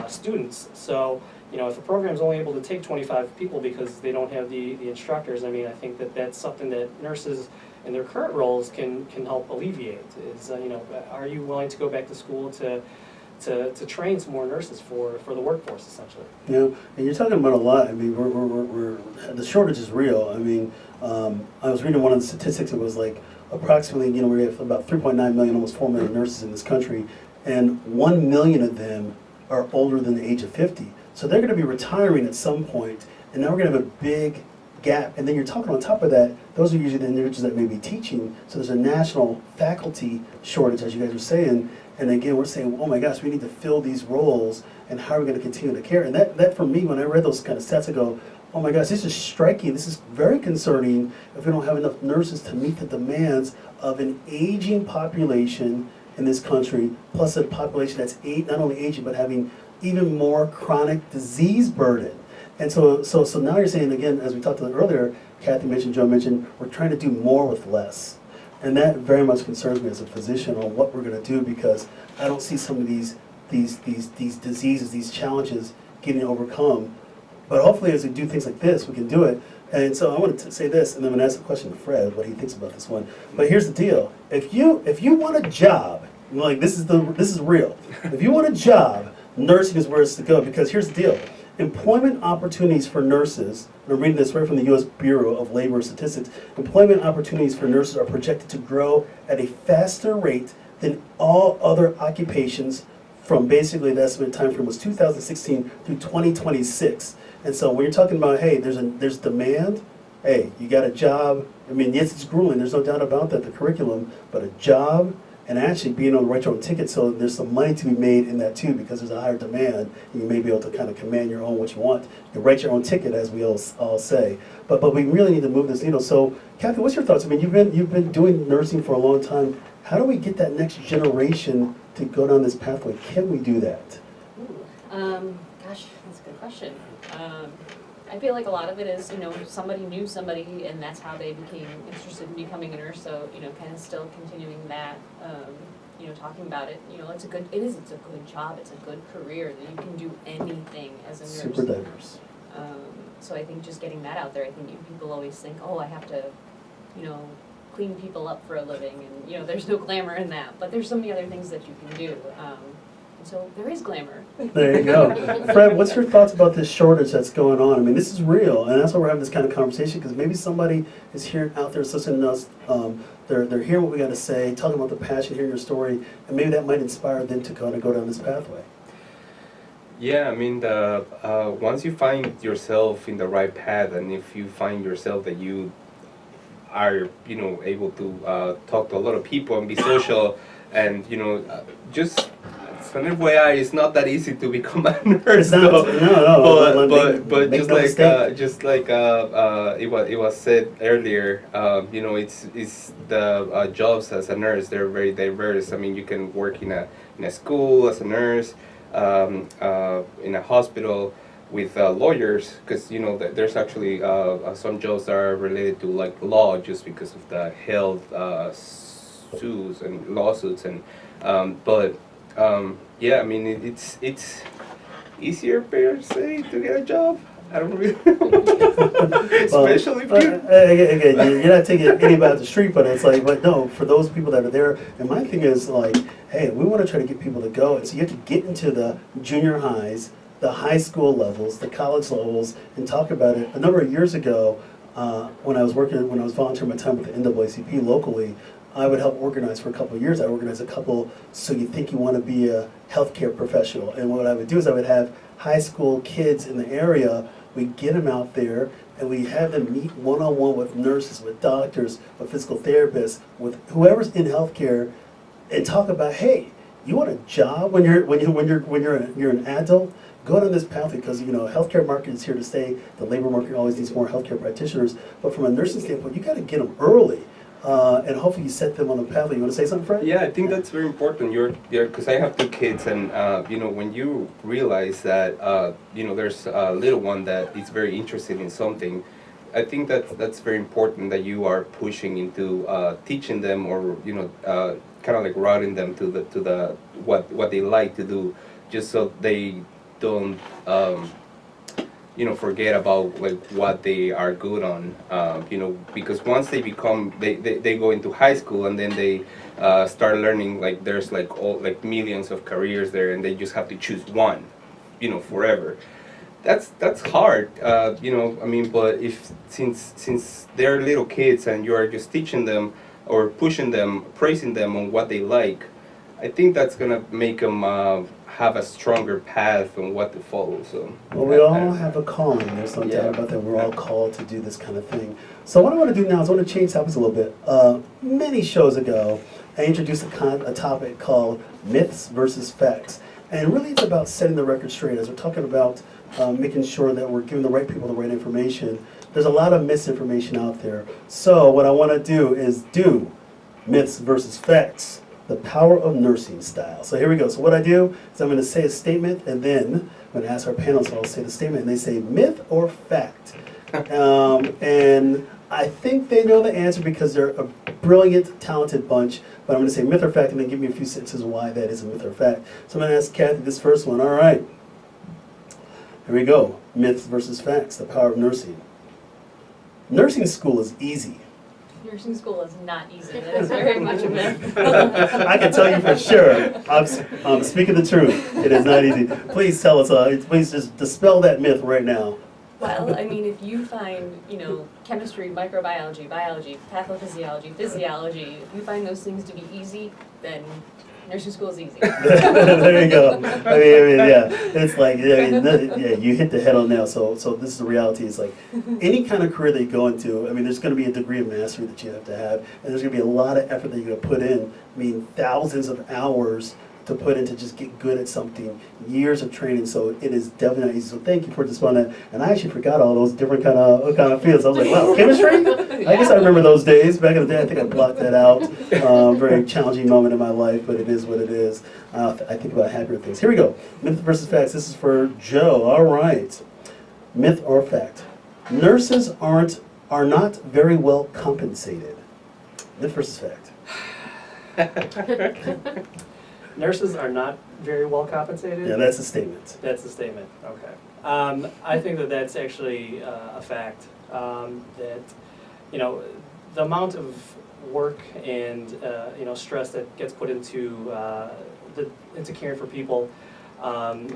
students. So if a program is only able to take 25 people because they don't have the instructors, I mean, I think that that's something that nurses in their current roles can help alleviate. Is are you willing to go back to school to train some more nurses for the workforce, essentially? And you're talking about a lot. I mean, we're the shortage is real. I mean, I was reading one of the statistics. It was like approximately, we have about 3.9 million, almost 4 million nurses in this country, and 1 million of them are older than the age of 50. So they're going to be retiring at some point, and now we're going to have a big gap. And then you're talking on top of that, those are usually the individuals that may be teaching. So there's a national faculty shortage, as you guys are saying. And again, we're saying, oh my gosh, we need to fill these roles, and how are we going to continue to care? And that for me, when I read those kind of stats, I go, oh my gosh, this is striking. This is very concerning if we don't have enough nurses to meet the demands of an aging population in this country, plus a population that's not only aging, but having even more chronic disease burden. And so now you're saying, again, as we talked about earlier, Kathy mentioned, Joe mentioned, we're trying to do more with less. And that very much concerns me as a physician on what we're going to do, because I don't see some of these diseases, these challenges getting overcome. But hopefully as we do things like this, we can do it. And so I wanted to say this, and then I'm going to ask a question to Fred, what he thinks about this one. But here's the deal. If you want a job, like this is real. If you want a job, nursing is where it's to go, because here's the deal. Employment opportunities for nurses, and I'm reading this right from the U.S. Bureau of Labor Statistics, employment opportunities for nurses are projected to grow at a faster rate than all other occupations from basically the estimate time frame was 2016 through 2026. And so when you're talking about, hey, there's demand, hey, you got a job, I mean, yes, it's grueling, there's no doubt about that, the curriculum, but a job, and actually being able to write your own ticket, so there's some money to be made in that too, because there's a higher demand, and you may be able to kind of command your own what you want. You can write your own ticket, as we all say. But we really need to move this needle. So, Kathy, what's your thoughts? I mean, you've been doing nursing for a long time. How do we get that next generation to go down this pathway? Can we do that? Gosh, that's a good question. I feel like a lot of it is, somebody knew somebody, and that's how they became interested in becoming a nurse. So, kind of still continuing that, talking about it. It's a good job. It's a good career. That you can do anything as a nurse. Super diverse. So I think just getting that out there. I think people always think, oh, I have to, clean people up for a living, and there's no glamour in that. But there's so many other things that you can do. So there is glamour. There you go. Fred, what's your thoughts about this shortage that's going on? I mean, this is real, and that's why we're having this kind of conversation, because maybe somebody is here out there listening to us. They're hearing what we got to say, talking about the passion, hearing your story, and maybe that might inspire them to kind of go down this pathway. Yeah, I mean, once you find yourself in the right path, and if you find yourself that you are, able to talk to a lot of people and be social, and just an FYI, it's not that easy to become a nurse. It's not, But make just no like mistake. it was said earlier, it's the jobs as a nurse. They're very diverse. I mean, you can work in a school as a nurse, in a hospital with lawyers, because there's actually some jobs that are related to like law, just because of the health suits and lawsuits and yeah, I mean it's easier per se to get a job. I don't really especially if you Again, you're not taking anybody off the street, but it's like, but no, for those people that are there, and my thing is like, hey, we want to try to get people to go, and so you have to get into the junior highs, the high school levels, the college levels, and talk about it. A number of years ago, when I was volunteering my time with the NAACP locally, I would help organize for a couple of years. I organized a couple, so you think you want to be a healthcare professional. And what I would do is I would have high school kids in the area, we'd get them out there, and we have them meet one-on-one with nurses, with doctors, with physical therapists, with whoever's in healthcare, and talk about, hey, you want a job when you're an adult? Go down this pathway, because healthcare market is here to stay. The labor market always needs more healthcare practitioners. But from a nursing standpoint, you got to get them early, and hopefully you set them on the pathway. You want to say something, Fred? Yeah, I think that's very important. Because I have 2 kids, and when you realize that there's a little one that is very interested in something, I think that's very important that you are pushing into teaching them, or kind of like routing them to the what they like to do, just so they don't forget about like what they are good on, because once they become they go into high school, and then they start learning, like there's like millions of careers there, and they just have to choose one forever. That's hard, I mean, but if since they're little kids and you are just teaching them or pushing them, praising them on what they like, I think that's gonna make them have a stronger path on what to follow. So well, we all have a calling. There's no doubt about that. We're all called to do this kind of thing. So what I want to do now is I want to change topics a little bit. Many shows ago, I introduced a topic called myths versus facts, and really it's about setting the record straight. As we're talking about making sure that we're giving the right people the right information. There's a lot of misinformation out there. So what I want to do is do myths versus facts. The power of nursing style. So here we go. So what I do is I'm going to say a statement, and then I'm going to ask our panel, so I'll say the statement, and they say myth or fact. And I think they know the answer because they're a brilliant, talented bunch, but I'm going to say myth or fact, and then give me a few sentences why that is a myth or fact. So I'm going to ask Kathy this first one. All right. Here we go. Myths versus facts. The power of nursing. Nursing school is easy. Nursing school is not easy. That is very much a myth. I can tell you for sure. I'm speaking the truth. It is not easy. Please tell us. Please just dispel that myth right now. Well, I mean, if you find, chemistry, microbiology, biology, pathophysiology, physiology, if you find those things to be easy, then nursing school is easy. There you go. I mean, yeah. It's like, you hit the head on nail. So this is the reality. It's like any kind of career that you go into, I mean, there's going to be a degree of mastery that you have to have, and there's going to be a lot of effort that you're going to put in. I mean, thousands of hours to put in to just get good at something, years of training, so it is definitely not easy. So thank you for displaying that. And I actually forgot all those different kind of fields. I was like, wow, chemistry? I guess I remember those days. Back in the day, I think I blocked that out. Very challenging moment in my life, but it is what it is. I think about happier things. Here we go. Myth versus facts. This is for Joe. All right. Myth or fact? Nurses are not very well compensated. Myth versus fact? Nurses are not very well compensated? Yeah, that's a statement. That's a statement, okay. I think that that's actually a fact. That, the amount of work and, stress that gets put into caring for people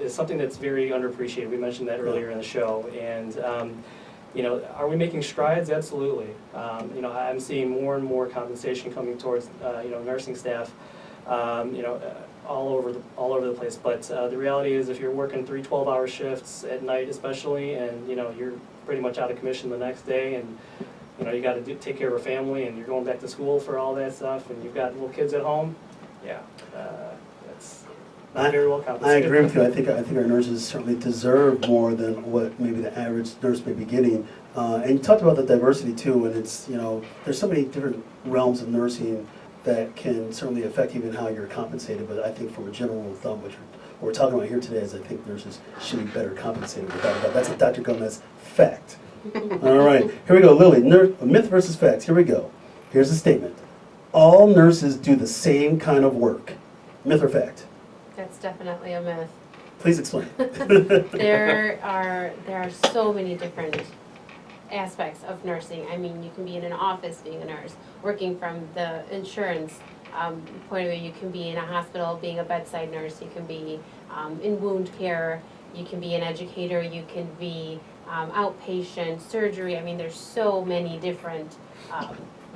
is something that's very underappreciated. We mentioned that earlier in the show. And, are we making strides? Absolutely. I'm seeing more and more compensation coming towards, nursing staff. All over the place. But the reality is, if you're working 3 12-hour shifts at night, especially, and you're pretty much out of commission the next day, and you got to take care of a family, and you're going back to school for all that stuff, and you've got little kids at home, yeah, very well I compensated. agree with you. I think our nurses certainly deserve more than what maybe the average nurse may be getting. And you talked about the diversity too, and it's, there's so many different realms of nursing that can certainly affect even how you're compensated. But I think from a general rule of thumb, what we're talking about here today is I think nurses should be better compensated without a doubt. That's a Dr. Gomez fact. All right, here we go, Lily. Myth versus facts. Here we go. Here's a statement. All nurses do the same kind of work. Myth or fact? That's definitely a myth. Please explain. There are so many different aspects of nursing. I mean, you can be in an office being a nurse, working from the insurance point of view. You can be in a hospital being a bedside nurse. You can be in wound care. You can be an educator. You can be outpatient surgery. I mean, there's so many different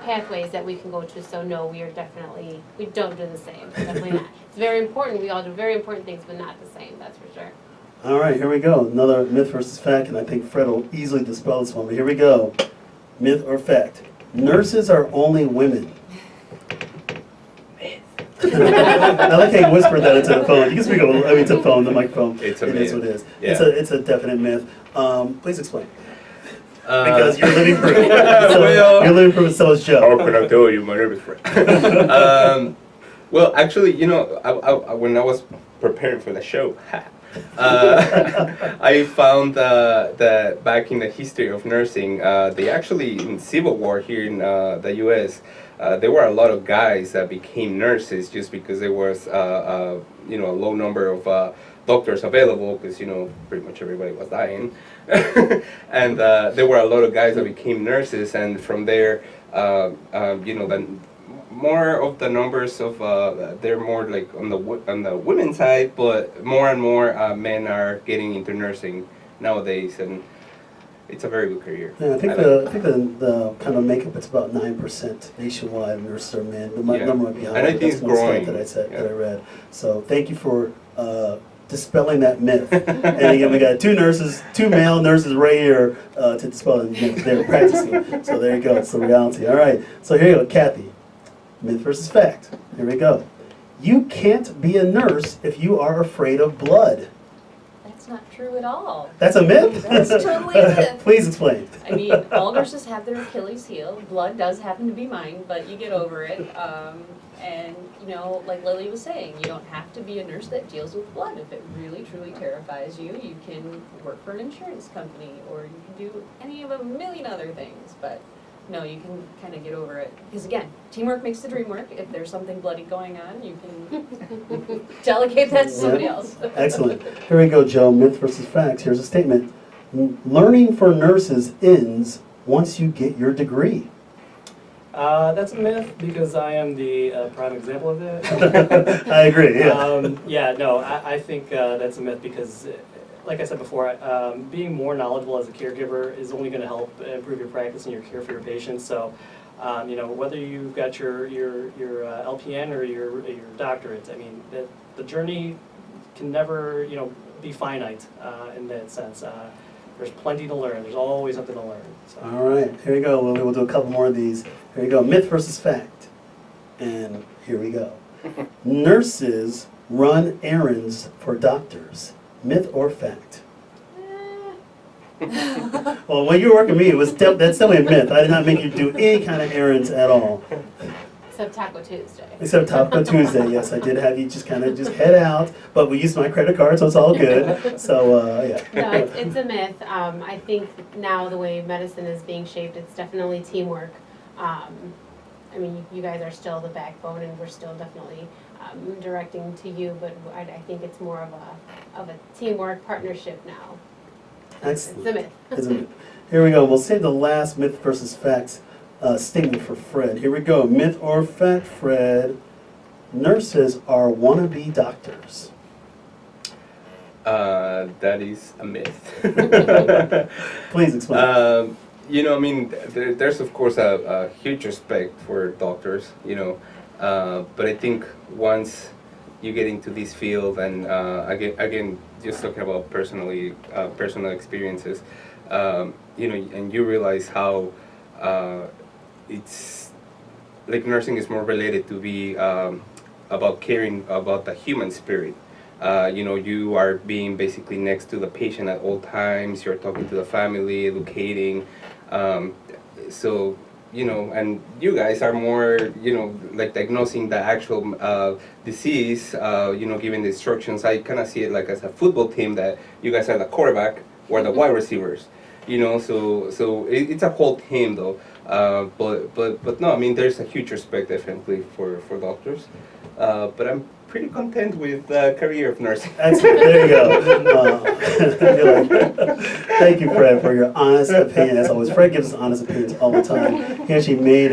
pathways that we can go to. So no, we don't do the same. Definitely not. It's very important. We all do very important things, but not the same. That's for sure. All right, here we go. Another myth versus fact, and I think Fred will easily dispel this one. But here we go. Myth or fact? Nurses are only women. I like how you whispered that into the phone. You can speak to the phone, the microphone. It's a It myth. is what it is. Yeah. It's a definite myth. Please explain. Because you're living proof. Well, You're living proof, and so is Joe. How can I tell you, my name is Fred? Well, actually, I when I was preparing for the show, I found that back in the history of nursing, they actually, in Civil War here in the U.S., there were a lot of guys that became nurses just because there was, a low number of doctors available because, pretty much everybody was dying. And there were a lot of guys that became nurses, and from there, then more of the numbers of they're more like on the women's side, but more and more men are getting into nursing nowadays, and it's a very good career. Yeah, I think the kind of makeup, it's about 9% nationwide nurses are men. The Yeah. number might be higher. And I think That's it's one stat growing. that I read. So thank you for dispelling that myth. And again, we got two male nurses right here to dispel the myth. They're practicing. So there you go. It's the reality. All right. So here you go, Kathy. Myth versus fact. Here we go. You can't be a nurse if you are afraid of blood. That's not true at all. That's a myth? That's totally a myth. Please explain. I mean, all nurses have their Achilles heel. Blood does happen to be mine, but you get over it. And, like Lily was saying, you don't have to be a nurse that deals with blood. If it really, truly terrifies you, you can work for an insurance company, or you can do any of a million other things. But no, you can kind of get over it. Because again, teamwork makes the dream work. If there's something bloody going on, you can delegate that to somebody else. Excellent. Here we go, Joe. Myth versus facts. Here's a statement. Learning for nurses ends once you get your degree. That's a myth because I am the prime example of that. I agree, yeah. I think that's a myth because, like I said before, being more knowledgeable as a caregiver is only going to help improve your practice and your care for your patients. So, whether you've got your LPN or your doctorate, I mean, the journey can never, be finite in that sense. There's plenty to learn. There's always something to learn. So. All right, here we go, Lily. We'll do a couple more of these. Here we go. Myth versus fact. And here we go. Nurses run errands for doctors. Myth or fact? Well, when you were working with me, that's definitely a myth. I did not make you do any kind of errands at all. Except Taco Tuesday. Except Taco Tuesday, yes, I did have you just head out, but we used my credit card, so it's all good. So, yeah. No, it's a myth. I think now the way medicine is being shaped, it's definitely teamwork. I mean, you guys are still the backbone, and we're still definitely directing to you, but I think it's more of a teamwork partnership now. Excellent. It's a myth. It's a myth. Here we go. We'll save the last myth versus facts statement for Fred. Here we go. Myth or fact, Fred? Nurses are wannabe doctors. That is a myth. Please explain. There's of course a huge respect for doctors, but I think once you get into this field and again, just talking about personal experiences, and you realize how it's like nursing is more related to be about caring about the human spirit You are being basically next to the patient at all times. You're talking to the family, educating. So, and you guys are more, like diagnosing the actual disease, giving the instructions. I kind of see it like as a football team that you guys are the quarterback or the wide receivers. So it's a whole team though. But no, I mean, there's a huge respect definitely for doctors. But I'm pretty content with the career of nursing. There you go. Thank you, Fred, for your honest opinion. As always, Fred gives us honest opinions all the time. He actually made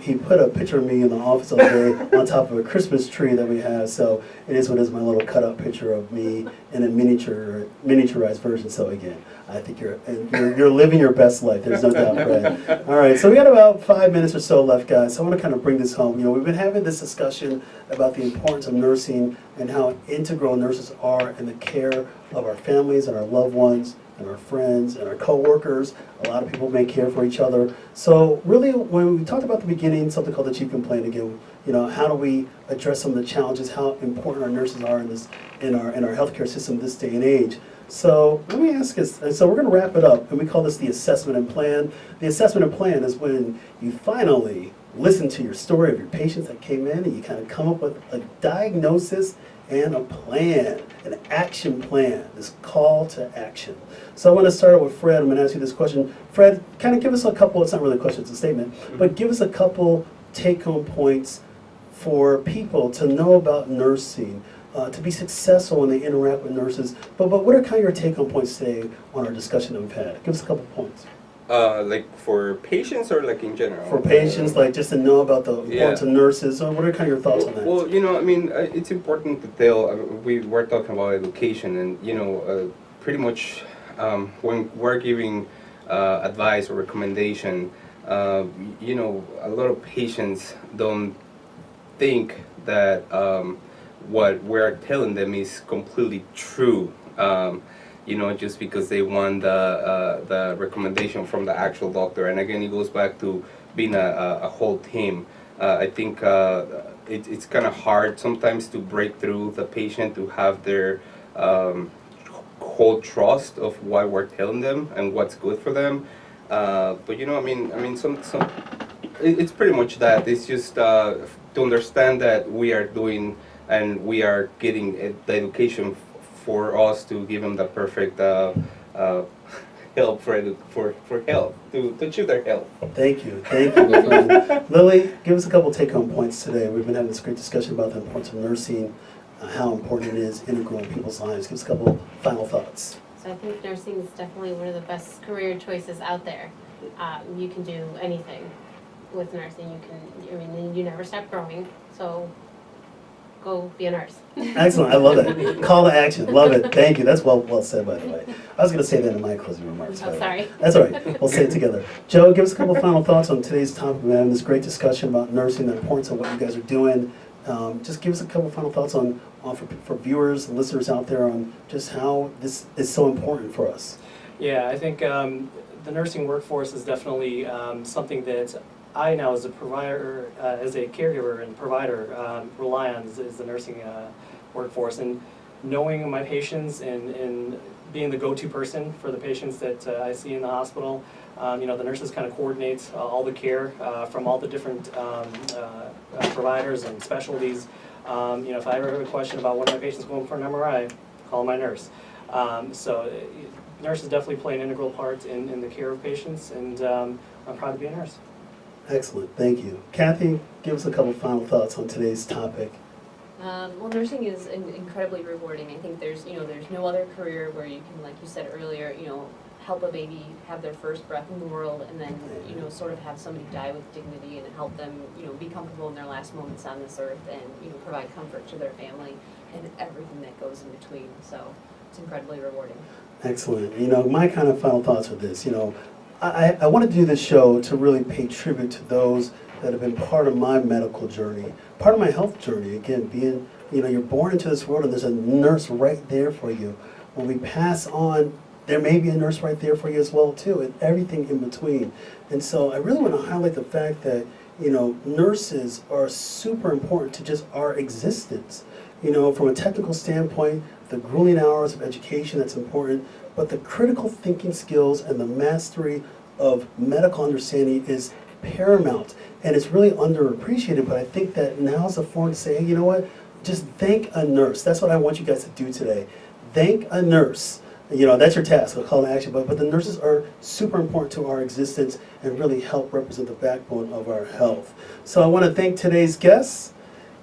he put a picture of me in the office the other day on top of a Christmas tree that we have. So it is what is my little cut-up picture of me in a miniaturized version. So again, I think you're living your best life. There's no doubt, Fred. All right, so we got about 5 minutes or so left, guys. So I want to kind of bring this home. We've been having this discussion about the importance of nursing and how integral nurses are in the care of our families and our loved ones and our friends and our coworkers. A lot of people may care for each other. So really, when we talked about the beginning, something called the chief complaint again, how do we address some of the challenges, how important our nurses are in our healthcare system this day and age. So let me ask this, and so we're going to wrap it up, and we call this the assessment and plan. The assessment and plan is when you finally listen to your story of your patients that came in, and you kind of come up with a diagnosis and a plan, an action plan, this call to action. So I want to start out with Fred. I'm going to ask you this question. Fred, kind of give us a couple, it's not really a question, it's a statement, but give us a couple take-home points for people to know about nursing, to be successful when they interact with nurses. But what are kind of your take-home points today on our discussion that we've had? Give us a couple points. Like for patients or like in general? For patients, like just to know about the importance of nurses. So what are kind of your thoughts on that? Well, I mean, it's important to tell, we were talking about education and, pretty much when we're giving advice or recommendation, a lot of patients don't think that what we're telling them is completely true, just because they want the recommendation from the actual doctor. And again, it goes back to being a whole team. I think it's kind of hard sometimes to break through the patient to have their whole trust of what we're telling them and what's good for them. But it's pretty much that. It's just to understand that we are doing and we are getting the education for us to give them the perfect help for health, to achieve their health. Thank you. Lily, give us a couple take-home points today. We've been having this great discussion about the importance of nursing, how important it is, integral in people's lives. Give us a couple final thoughts. So I think nursing is definitely one of the best career choices out there. You can do anything with nursing. You never stop growing. So go be a nurse. Excellent, I love it. Call to action, love it. Thank you. That's well said, by the way. I was going to say that in my closing remarks. Oh, sorry. That's all right. We'll say it together. Joe, give us a couple final thoughts on today's topic. We're having this great discussion about nursing, the importance of what you guys are doing. Just give us a couple final thoughts on for viewers and listeners out there on just how this is so important for us. Yeah, I think the nursing workforce is definitely something that I now, as a provider, as a caregiver and provider, rely on is the nursing workforce, and knowing my patients and being the go-to person for the patients that I see in the hospital. The nurses kind of coordinate all the care from all the different providers and specialties. If I ever have a question about one of my patients going for an MRI, call my nurse. So nurses definitely play an integral part in the care of patients, and I'm proud to be a nurse. Excellent, thank you. Kathy, give us a couple final thoughts on today's topic. Well, nursing is incredibly rewarding. I think there's no other career where you can, like you said earlier, help a baby have their first breath in the world, and then sort of have somebody die with dignity and help them be comfortable in their last moments on this earth, and provide comfort to their family and everything that goes in between. So it's incredibly rewarding. Excellent. My kind of final thoughts are this. I want to do this show to really pay tribute to those that have been part of my medical journey, part of my health journey. Again, being, you're born into this world and there's a nurse right there for you. When we pass on, there may be a nurse right there for you as well too, and everything in between. And so I really want to highlight the fact that, nurses are super important to just our existence. You know, from a technical standpoint, the grueling hours of education, that's important, but the critical thinking skills and the mastery of medical understanding is paramount. And it's really underappreciated, but I think that now's the forum to say, hey, you know what, just thank a nurse. That's what I want you guys to do today. Thank a nurse. You know, that's your task, a call to action, but the nurses are super important to our existence and really help represent the backbone of our health. So I want to thank today's guests,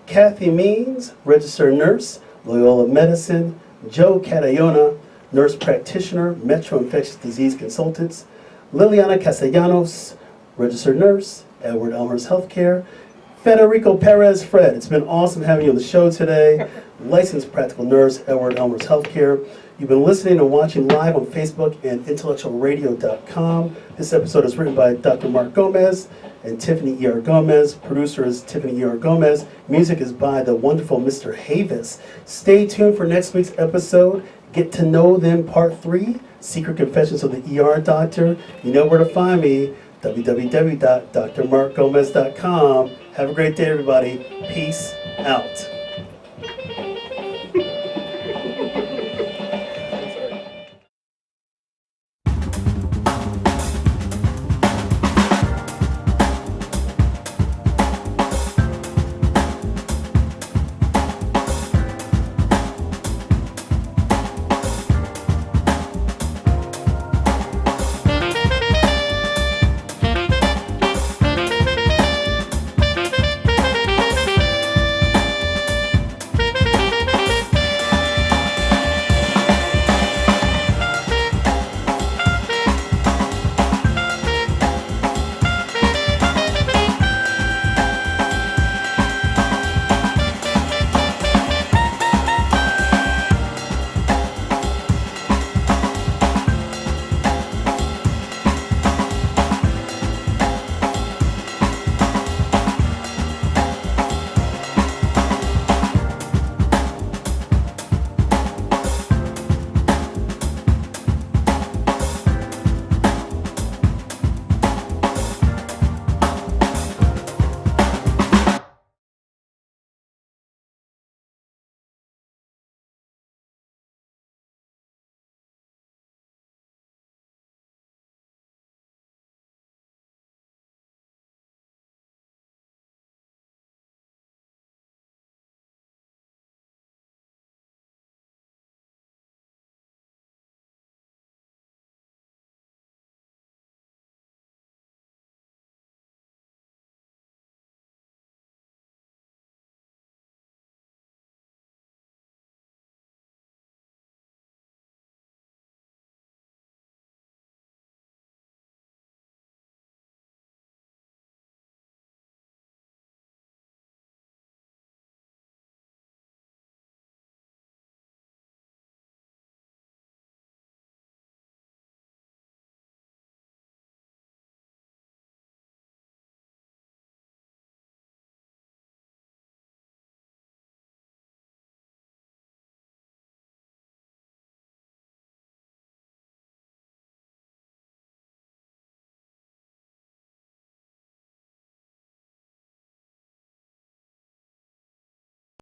Kathy Means, registered nurse, Loyola Medicine, Joe Cadayona, nurse practitioner, Metro Infectious Disease Consultants, Liliana Castellanos, registered nurse, Edward-Elmhurst Healthcare, Federico Perez, Fred. It's been awesome having you on the show today. Licensed practical nurse, Edward-Elmhurst Healthcare. You've been listening and watching live on Facebook and intellectualradio.com. This episode is written by Dr. Mark Gomez and Tiffany E.R. Gomez. Producer is Tiffany E.R. Gomez. Music is by the wonderful Mr. Havis. Stay tuned for next week's episode. Get to Know Them Part 3, Secret Confessions of the ER Doctor. You know where to find me, www.drmarkgomez.com. Have a great day, everybody. Peace out.